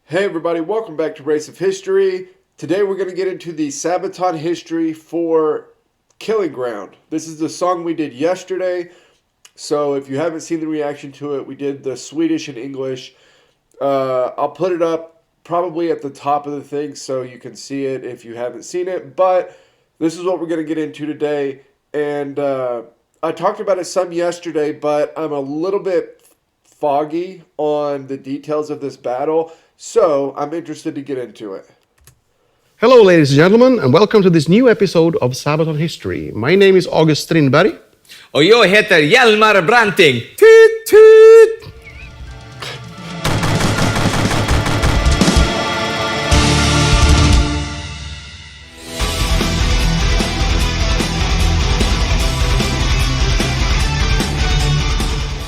Hey everybody, welcome back to Race of History. Today we're going to get into the Sabaton history for Killing Ground. This is the song we did yesterday, so if you haven't seen the reaction to it, we did the Swedish and English. I'll put it up probably at the top of the thing so you can see it if you haven't seen it, but this is what we're going to get into today, and I talked about it some yesterday, but I'm a little bit foggy on the details of this battle, so I'm interested to get into it. Hello, ladies and gentlemen, and welcome to this new episode of Sabaton History. My name is August Strindberg. Och jag heter Hjalmar Branting. Toot toot!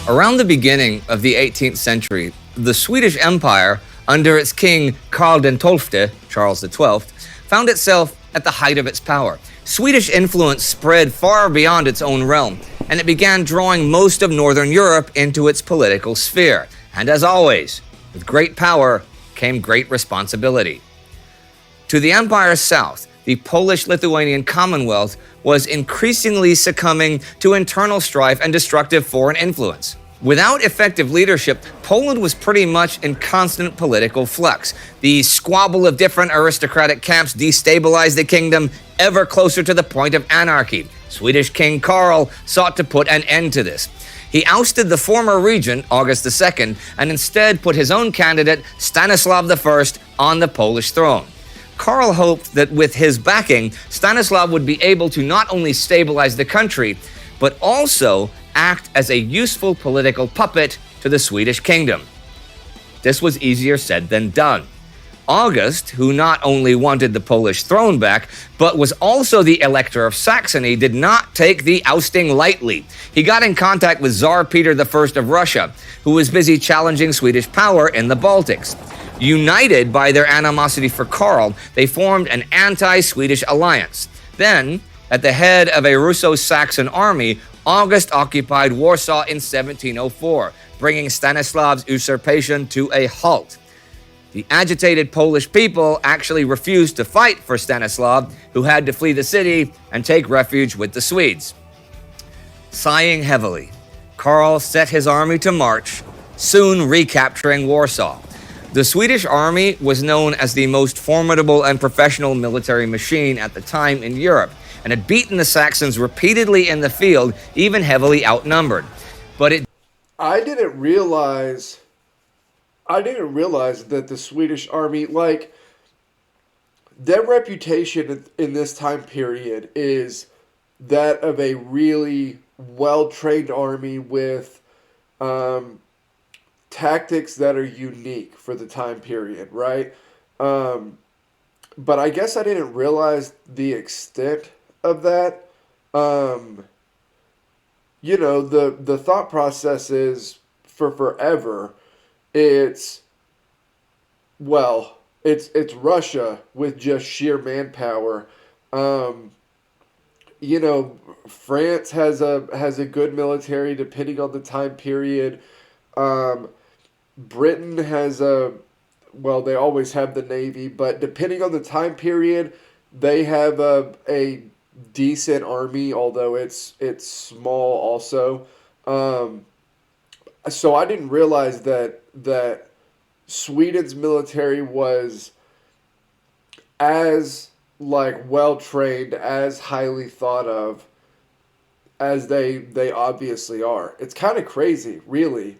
Around the beginning of the 18th century, the Swedish Empire, under its king Karl XII, Charles XII, found itself at the height of its power. Swedish influence spread far beyond its own realm, and it began drawing most of Northern Europe into its political sphere. And as always, with great power came great responsibility. To the empire's south, the Polish-Lithuanian Commonwealth was increasingly succumbing to internal strife and destructive foreign influence. Without effective leadership, Poland was pretty much in constant political flux. The squabble of different aristocratic camps destabilized the kingdom ever closer to the point of anarchy. Swedish King Karl sought to put an end to this. He ousted the former regent, August II, and instead put his own candidate, Stanislav I, on the Polish throne. Karl hoped that with his backing, Stanislav would be able to not only stabilize the country, but also act as a useful political puppet to the Swedish kingdom. This was easier said than done. August, who not only wanted the Polish throne back, but was also the Elector of Saxony, did not take the ousting lightly. He got in contact with Tsar Peter I of Russia, who was busy challenging Swedish power in the Baltics. United by their animosity for Karl, they formed an anti-Swedish alliance. Then, at the head of a Russo-Saxon army, August occupied Warsaw in 1704, bringing Stanislav's usurpation to a halt. The agitated Polish people actually refused to fight for Stanislav, who had to flee the city and take refuge with the Swedes. Sighing heavily, Karl set his army to march, soon recapturing Warsaw. The Swedish army was known as the most formidable and professional military machine at the time in Europe, and had beaten the Saxons repeatedly in the field, even heavily outnumbered. But I didn't realize that the Swedish army, like, their reputation in this time period is that of a really well-trained army with tactics that are unique for the time period, right? But I guess I didn't realize the extent of that. The thought process is for forever. It's Russia with just sheer manpower. France has a good military depending on the time period. Britain has they always have the Navy, but depending on the time period, they have a decent army, although it's small also. So I didn't realize that Sweden's military was as well trained, as highly thought of as they obviously are. It's kind of crazy, really,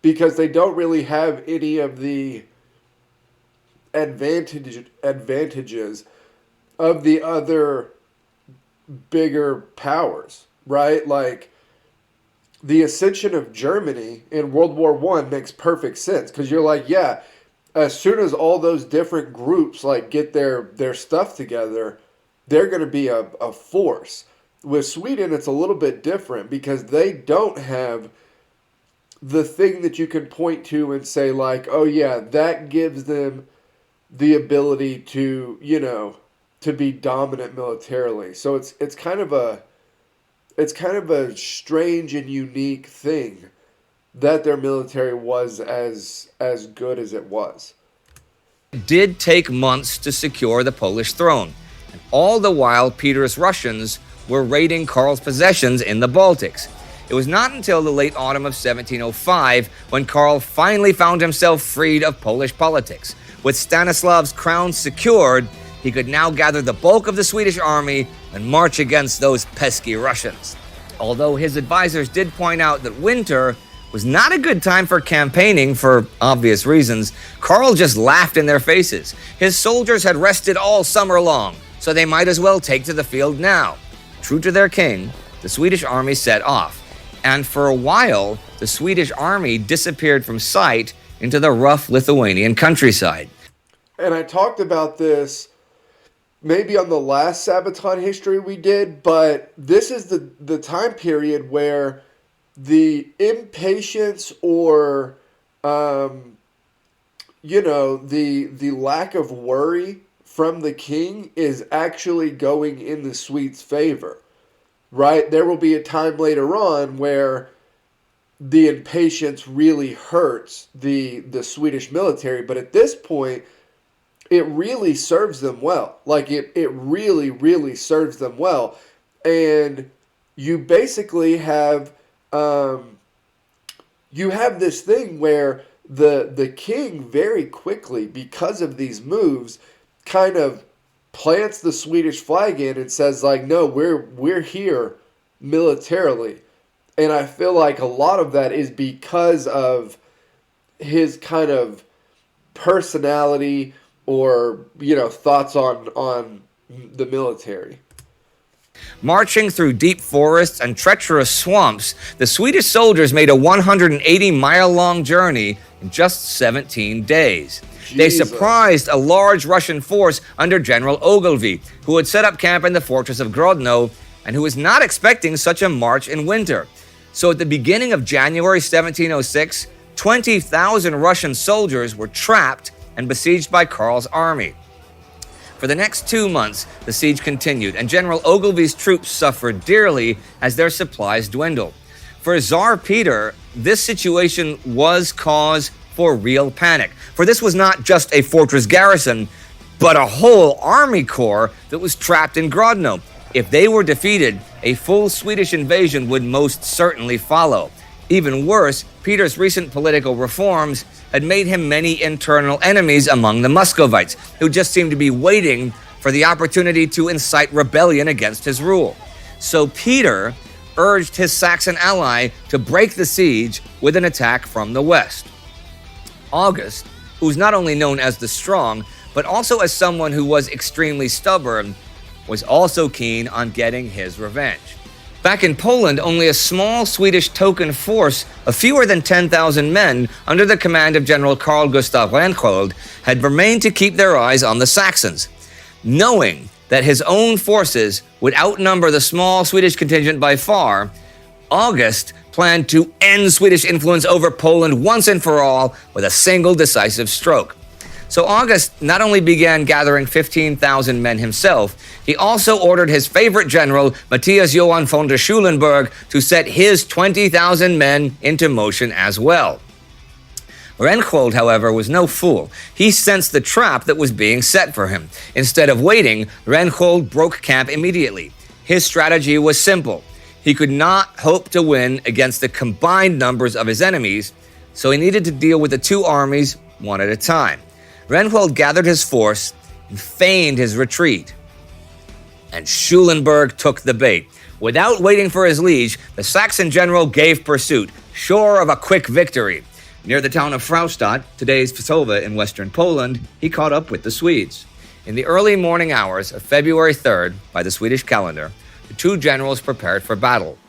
because they don't really have any of the advantages of the other bigger powers, right? Like, the ascension of Germany in World War I makes perfect sense, because you're like, yeah, as soon as all those different groups get their stuff together, they're going to be a force. With Sweden, it's a little bit different because they don't have the thing that you can point to and say, oh yeah, that gives them the ability to, to be dominant militarily. So it's kind of a strange and unique thing that their military was as good as it was. did take months to secure the Polish throne. And all the while, Peter's Russians were raiding Karl's possessions in the Baltics. It was not until the late autumn of 1705 when Karl finally found himself freed of Polish politics. With Stanislav's crown secured, he could now gather the bulk of the Swedish army and march against those pesky Russians. Although his advisors did point out that winter was not a good time for campaigning for obvious reasons, Karl just laughed in their faces. His soldiers had rested all summer long, so they might as well take to the field now. True to their king, the Swedish army set off. And for a while, the Swedish army disappeared from sight into the rough Lithuanian countryside. And I talked about this maybe on the last Sabaton history we did, but this is the time period where the impatience or, the lack of worry from the king is actually going in the Swedes' favor. Right? There will be a time later on where the impatience really hurts the Swedish military, but at this point, it really serves them well. Like, it really, really serves them well. And you basically have, this thing where the king very quickly, because of these moves, kind of plants the Swedish flag in and says, like, no, we're here militarily. And I feel like a lot of that is because of his kind of personality or, thoughts on the military. Marching through deep forests and treacherous swamps, the Swedish soldiers made a 180-mile-long journey in just 17 days. They surprised a large Russian force under General Ogilvy, who had set up camp in the fortress of Grodno and who was not expecting such a march in winter. So at the beginning of January 1706, 20,000 Russian soldiers were trapped and besieged by Karl's army. For the next 2 months, the siege continued, and General Ogilvy's troops suffered dearly as their supplies dwindled. For Tsar Peter, this situation was cause for real panic. For this was not just a fortress garrison, but a whole army corps that was trapped in Grodno. If they were defeated, a full Swedish invasion would most certainly follow. Even worse, Peter's recent political reforms had made him many internal enemies among the Muscovites, who just seemed to be waiting for the opportunity to incite rebellion against his rule. So Peter urged his Saxon ally to break the siege with an attack from the west. August, who's not only known as the Strong, but also as someone who was extremely stubborn, was also keen on getting his revenge. Back in Poland, only a small Swedish token force of fewer than 10,000 men under the command of General Carl Gustav Reinhold had remained to keep their eyes on the Saxons. Knowing that his own forces would outnumber the small Swedish contingent by far, August planned to end Swedish influence over Poland once and for all with a single decisive stroke. So August not only began gathering 15,000 men himself, he also ordered his favorite general, Matthias Johann von der Schulenburg, to set his 20,000 men into motion as well. Reinhold, however, was no fool. He sensed the trap that was being set for him. Instead of waiting, Reinhold broke camp immediately. His strategy was simple. He could not hope to win against the combined numbers of his enemies, so he needed to deal with the two armies one at a time. Reinhold gathered his force and feigned his retreat. And Schulenburg took the bait. Without waiting for his liege, the Saxon general gave pursuit, sure of a quick victory. Near the town of Fraustadt, today's Wschowa in western Poland, he caught up with the Swedes. In the early morning hours of February 3rd, by the Swedish calendar, the two generals prepared for battle.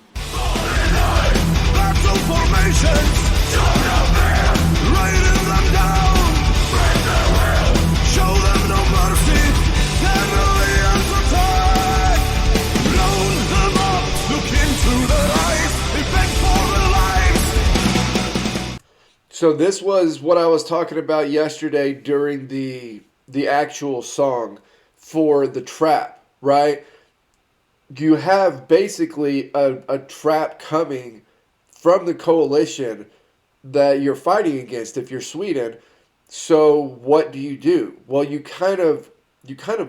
So this was what I was talking about yesterday during the actual song for the trap, right? You have basically a trap coming from the coalition that you're fighting against if you're Sweden, So what do? Well, you kind of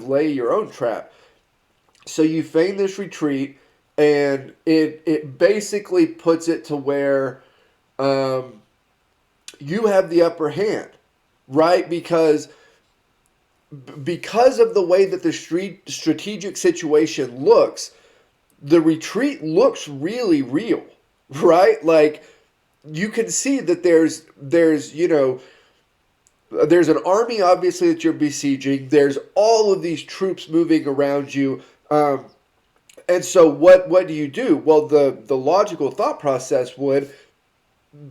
lay your own trap. So you feign this retreat, and it basically puts it to where you have the upper hand, right? Because of the way that the strategic situation looks, the retreat looks really real, right? Like you can see that there's an army obviously that you're besieging. There's all of these troops moving around you. And so what do? Well, the logical thought process would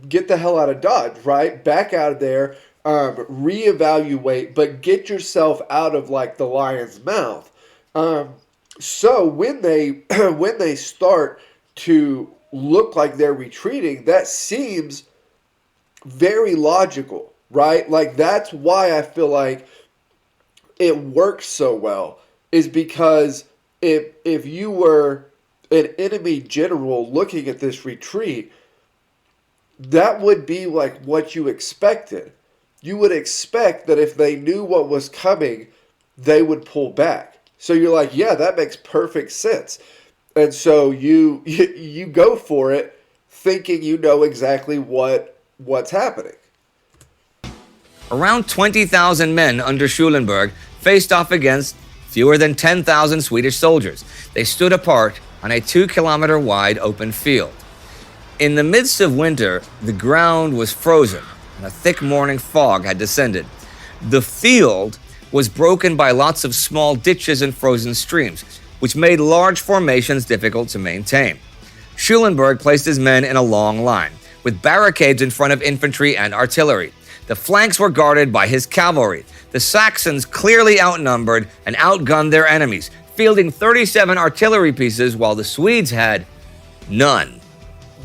get the hell out of Dodge, right? Back out of there, reevaluate, but get yourself out of like the lion's mouth. So when they when they start to look like they're retreating, that seems very logical, right? Like that's why I feel like it works so well, is because if you were an enemy general looking at this retreat, that would be like what you expected. You would expect that if they knew what was coming, they would pull back. So you're like, yeah, that makes perfect sense. And so you go for it thinking you know exactly what's happening. Around 20,000 men under Schulenburg faced off against fewer than 10,000 Swedish soldiers. They stood apart on a 2-kilometer wide open field. In the midst of winter, the ground was frozen and a thick morning fog had descended. The field was broken by lots of small ditches and frozen streams, which made large formations difficult to maintain. Schulenburg placed his men in a long line, with barricades in front of infantry and artillery. The flanks were guarded by his cavalry. The Saxons clearly outnumbered and outgunned their enemies, fielding 37 artillery pieces while the Swedes had none.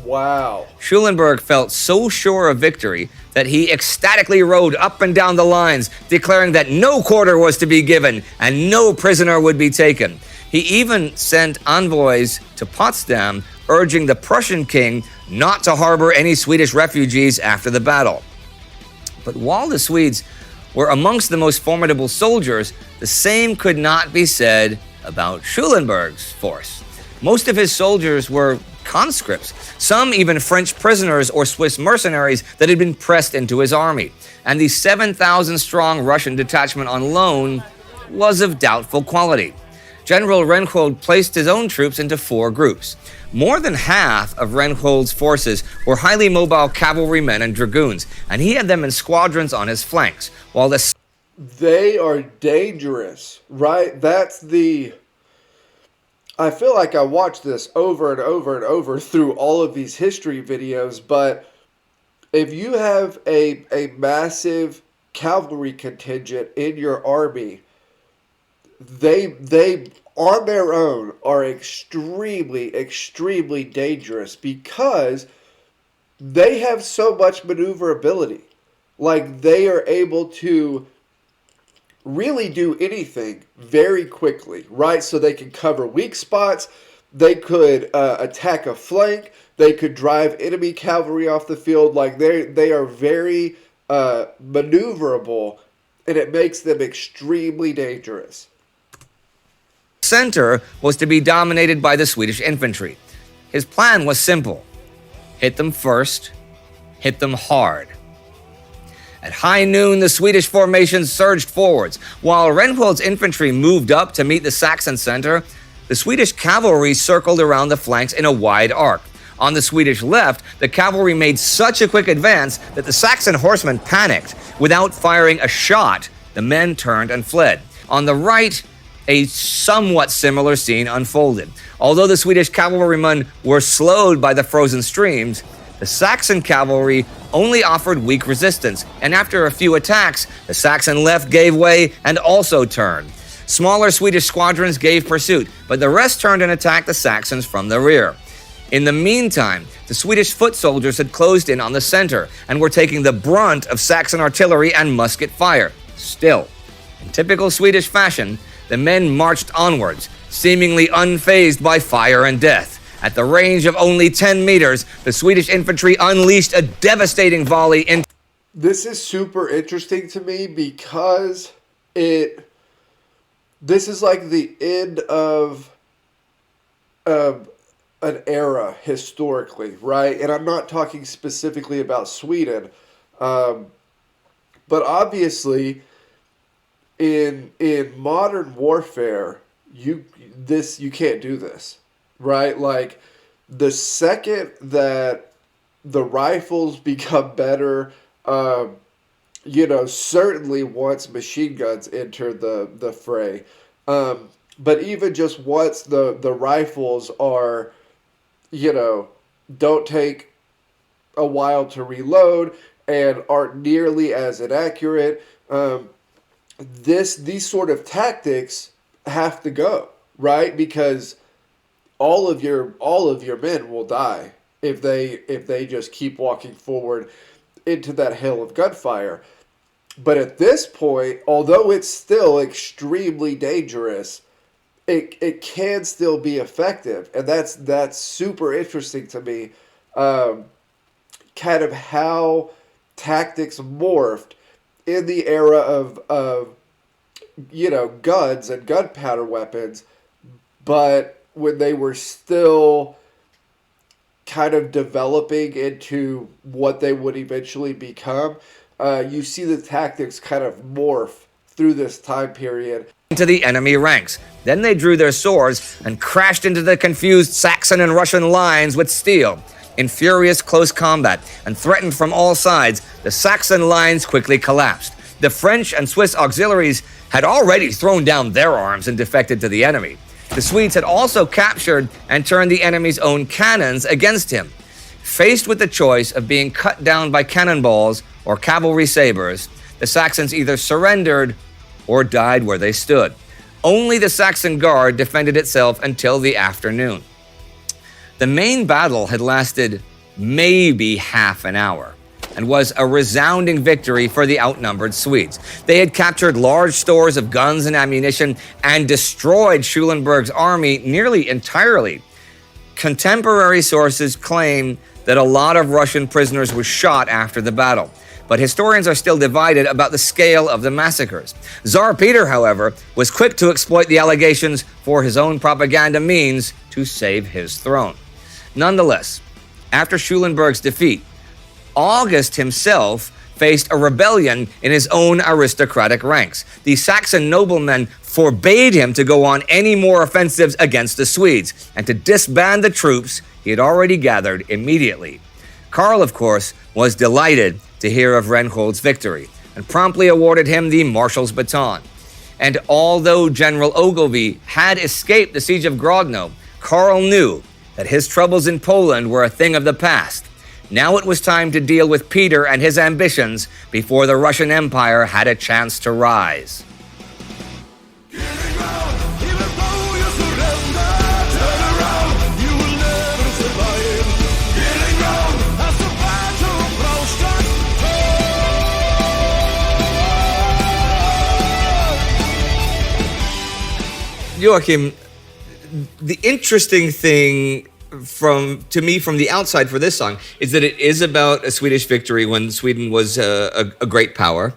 Wow. Schulenburg felt so sure of victory that he ecstatically rode up and down the lines, declaring that no quarter was to be given and no prisoner would be taken. He even sent envoys to Potsdam, urging the Prussian king not to harbor any Swedish refugees after the battle. But while the Swedes were amongst the most formidable soldiers, the same could not be said about Schulenburg's force. Most of his soldiers were conscripts, some even French prisoners or Swiss mercenaries that had been pressed into his army. And the 7,000-strong Russian detachment on loan was of doubtful quality. General Reinhold placed his own troops into 4 groups. More than half of Reinhold's forces were highly mobile cavalrymen and dragoons, and he had them in squadrons on his flanks, while they are dangerous, right? I feel like I watched this over and over and over through all of these history videos, but if you have a massive cavalry contingent in your army, they on their own are extremely, extremely dangerous because they have so much maneuverability. Like they are able to really do anything very quickly, right? So they can cover weak spots, they could attack a flank, they could drive enemy cavalry off the field. Like they are very maneuverable, and it makes them extremely dangerous. Center was to be dominated by the Swedish infantry. His plan was simple: hit them first, hit them hard. At high noon, the Swedish formation surged forwards. While Reinhold's infantry moved up to meet the Saxon center, the Swedish cavalry circled around the flanks in a wide arc. On the Swedish left, the cavalry made such a quick advance that the Saxon horsemen panicked. Without firing a shot, the men turned and fled. On the right, a somewhat similar scene unfolded. Although the Swedish cavalrymen were slowed by the frozen streams, the Saxon cavalry only offered weak resistance, and after a few attacks, the Saxon left gave way and also turned. Smaller Swedish squadrons gave pursuit, but the rest turned and attacked the Saxons from the rear. In the meantime, the Swedish foot soldiers had closed in on the center and were taking the brunt of Saxon artillery and musket fire. Still, in typical Swedish fashion, the men marched onwards, seemingly unfazed by fire and death. At the range of only 10 meters, the Swedish infantry unleashed a devastating volley this is super interesting to me because this is like the end of an era historically, right? And I'm not talking specifically about Sweden, but obviously in modern warfare, you can't do this, right? Like the second that the rifles become better, certainly once machine guns enter the fray. But even just once the rifles are, don't take a while to reload and aren't nearly as inaccurate, these sort of tactics have to go, right? Because all of your men will die if they just keep walking forward into that hail of gunfire. But at this point, although it's still extremely dangerous, it can still be effective, and that's super interesting to me. Kind of how tactics morphed in the era of guns and gunpowder weapons, but when they were still kind of developing into what they would eventually become, you see the tactics kind of morph through this time period. Into the enemy ranks. Then they drew their swords and crashed into the confused Saxon and Russian lines with steel. In furious close combat and threatened from all sides, the Saxon lines quickly collapsed. The French and Swiss auxiliaries had already thrown down their arms and defected to the enemy. The Swedes had also captured and turned the enemy's own cannons against him. Faced with the choice of being cut down by cannonballs or cavalry sabers, the Saxons either surrendered or died where they stood. Only the Saxon Guard defended itself until the afternoon. The main battle had lasted maybe half an hour and was a resounding victory for the outnumbered Swedes. They had captured large stores of guns and ammunition and destroyed Schulenburg's army nearly entirely. Contemporary sources claim that a lot of Russian prisoners were shot after the battle, but historians are still divided about the scale of the massacres. Tsar Peter, however, was quick to exploit the allegations for his own propaganda means to save his throne. Nonetheless, after Schulenburg's defeat, August himself faced a rebellion in his own aristocratic ranks. The Saxon noblemen forbade him to go on any more offensives against the Swedes and to disband the troops he had already gathered immediately. Karl, of course, was delighted to hear of Reinhold's victory and promptly awarded him the marshal's baton. And although General Ogilvy had escaped the siege of Grodno, Karl knew that his troubles in Poland were a thing of the past. Now it was time to deal with Peter and his ambitions before the Russian Empire had a chance to rise. Joachim, the interesting thing to me from the outside for this song is that it is about a Swedish victory when Sweden was a great power,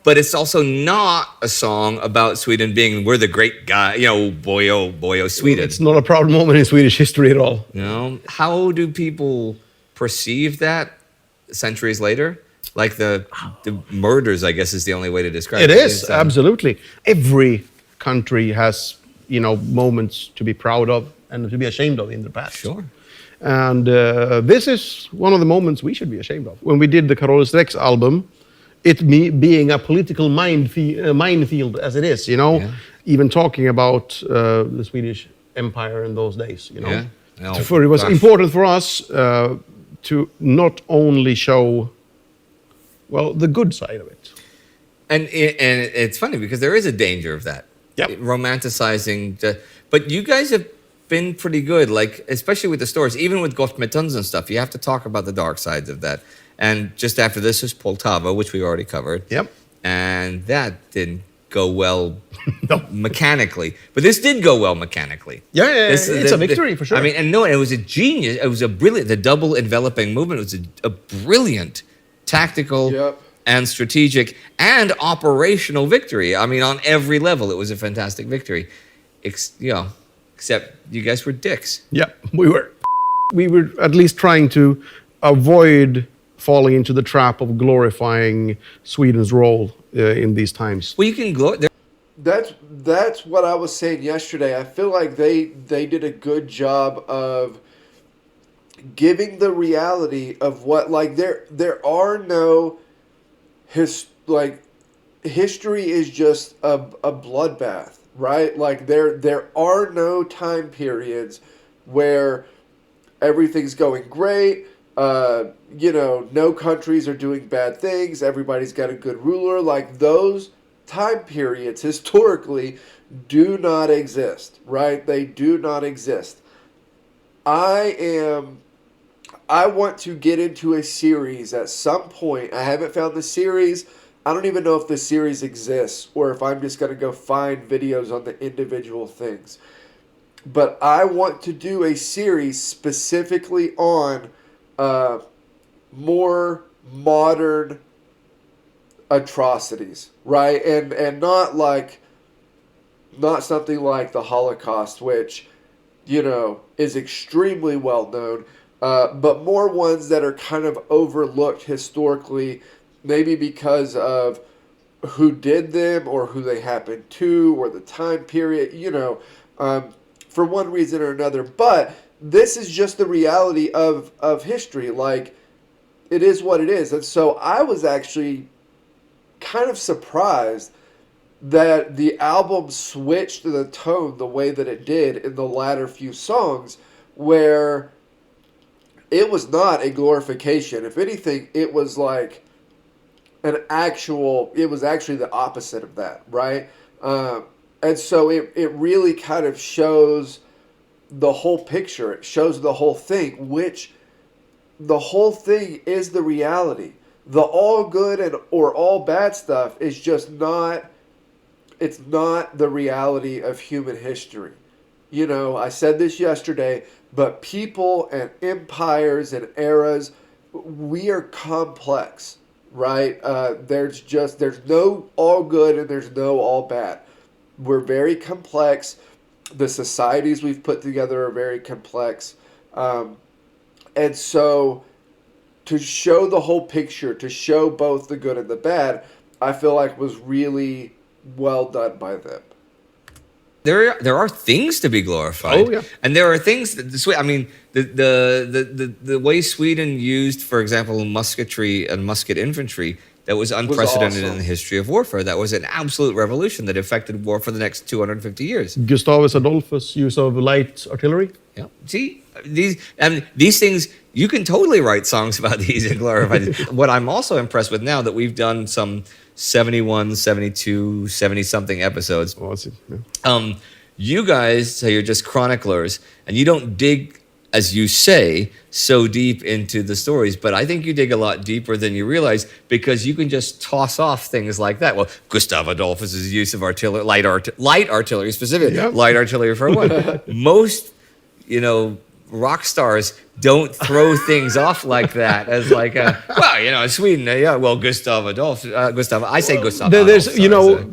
but it's also not a song about Sweden being, we're the great guy, boy, oh, Sweden. It's not a proud moment in Swedish history at all. How do people perceive that centuries later? Like the murders, I guess, is the only way to describe it. It is, absolutely. Every country has, moments to be proud of and to be ashamed of in the past. Sure. And this is one of the moments we should be ashamed of. When we did the Carolus Rex album, being a political minefield as it is, even talking about the Swedish Empire in those days, Yeah. For it was important for us to not only show, the good side of it. And it's funny because there is a danger of that. Yep. Romanticizing. But you guys have been pretty good, like, especially with the stories, even with Gottmetons and stuff. You have to talk about the dark sides of that. And just after this is Poltava, which we already covered. Yep. And that didn't go well mechanically. But this did go well mechanically. Yeah, it's a victory for sure. I mean, and it was a genius. It was a brilliant, the double enveloping movement was a brilliant tactical Yep. and strategic and operational victory. I mean, on every level, it was a fantastic victory. Except you guys were dicks. Yeah, we were at least trying to avoid falling into the trap of glorifying Sweden's role in these times. Well, you can That's what I was saying yesterday. I feel like they did a good job of giving the reality of what, like, there are no history is just a bloodbath, right? Like there are no time periods where everything's going great. No countries are doing bad things. Everybody's got a good ruler. Like, those time periods historically do not exist, right? They do not exist. I want to get into a series at some point. I haven't found the series. I don't even know if the series exists or if I'm just going to go find videos on the individual things. But I want to do a series specifically on more modern atrocities, right? And not something like the Holocaust, which, is extremely well known, but more ones that are kind of overlooked historically, maybe because of who did them or who they happened to or the time period, for one reason or another. But this is just the reality of history. Like, it is what it is. And so I was actually kind of surprised that the album switched the tone the way that it did in the latter few songs, where it was not a glorification. If anything, it was like it was actually the opposite of that, right? And so it really kind of shows the whole picture. It shows the whole thing, which the whole thing is the reality. The all good or all bad stuff is just not, it's not the reality of human history. I said this yesterday, but people and empires and eras, we are complex, right? There's no all good and there's no all bad. We're very complex. The societies we've put together are very complex. And so to show the whole picture, to show both the good and the bad, I feel like was really well done by them. There are things to be glorified. Oh, yeah. And there are things that the way Sweden used, for example, musketry and musket infantry, that was unprecedented awesome. in the history of warfare. That was an absolute revolution that affected war for the next 250 years. Gustavus Adolphus' use of light artillery. Yeah. See, these things, you can totally write songs about these and glorify these. What I'm also impressed with now that we've done some 71, 72, 70-something episodes. Oh, that's it. Yeah. You guys say you're just chroniclers, and you don't dig, as you say, so deep into the stories, but I think you dig a lot deeper than you realize, because you can just toss off things like that. Well, Gustav Adolphus' use of artillery, light artillery specifically, Yeah. light artillery for what? Most, rock stars don't throw things off like that as like Sweden, Gustav Adolf, I say Gustav There's, Adolf,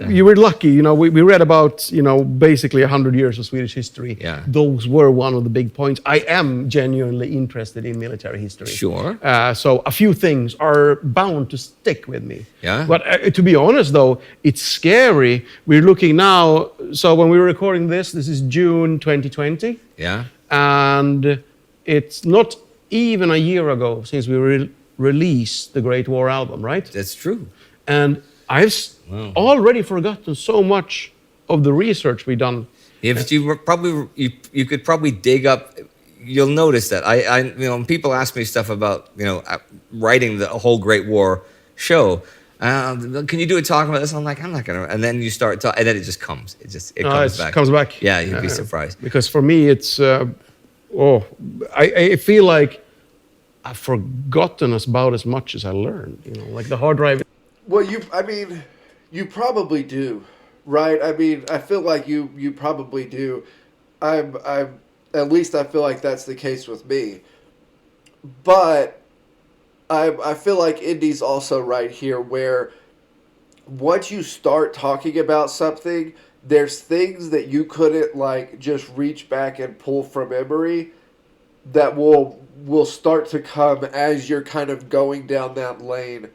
you were lucky. We read about, basically 100 years of Swedish history. Yeah. Those were one of the big points. I am genuinely interested in military history. Sure. So a few things are bound to stick with me. Yeah. But to be honest, though, it's scary. We're looking now. So when we were recording this is June 2020. Yeah. And it's not even a year ago since we released the Great War album, right? That's true. And I've already forgotten so much of the research we've done. Yeah, but you could probably dig up. You'll notice that when people ask me stuff about writing the whole Great War show. Can you do a talk about this? I'm like, I'm not gonna. And then you start talking, and then it just comes. It comes back. Yeah, you'd be surprised. Because for me, it's I feel like I've forgotten about as much as I learned. Like the hard drive. Well, you probably do, right? I feel like you probably do. I'm at least I feel like that's the case with me. But I feel like Indy's also right here, where once you start talking about something, there's things that you couldn't like just reach back and pull from memory that will start to come as you're kind of going down that lane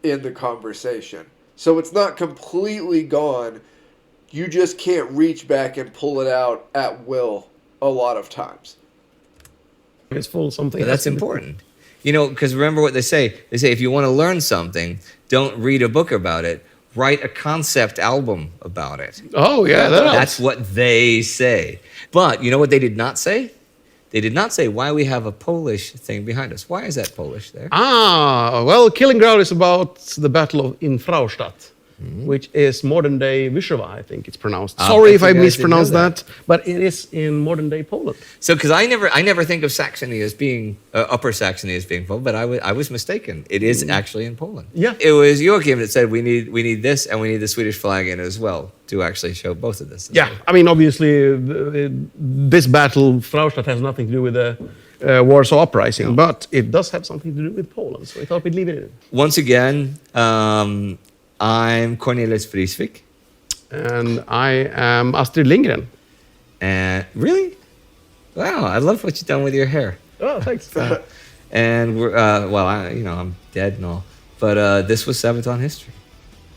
in the conversation. So it's not completely gone. You just can't reach back and pull it out at will a lot of times. It's full of something. But that's important. You know, because remember what they say. They say if you want to learn something, don't read a book about it. Write a concept album about it. Oh, yeah. That's what they say. But you know what they did not say? They did not say why we have a Polish thing behind us. Why is that Polish there? Well, Killing Ground is about the Battle of in Fraustadt, which is modern day Wyszów, I think it's pronounced. Sorry if I mispronounced that, but it is in modern day Poland. So, because I never think of Saxony as being Upper Saxony as being Poland, but I was mistaken. It is actually in Poland. Yeah. It was Joachim that said we need this and we need the Swedish flag in as well to actually show both of this. Yeah, I mean, obviously, this battle, Fraustadt, has nothing to do with the Warsaw Uprising, but it does have something to do with Poland, so I thought we'd leave it in. Once again, I'm Cornelis Vriesvik. And I am Astrid Lindgren. And really? Wow, I love what you've done with your hair. Oh, thanks. And we're, I'm dead and all. But this was Sabaton History.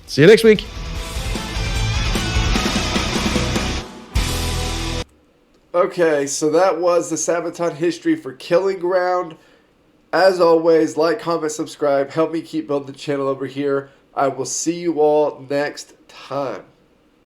See you next week. Okay, so that was the Sabaton history for Killing Ground. As always, like, comment, subscribe. Help me keep building the channel over here. I will see you all next time.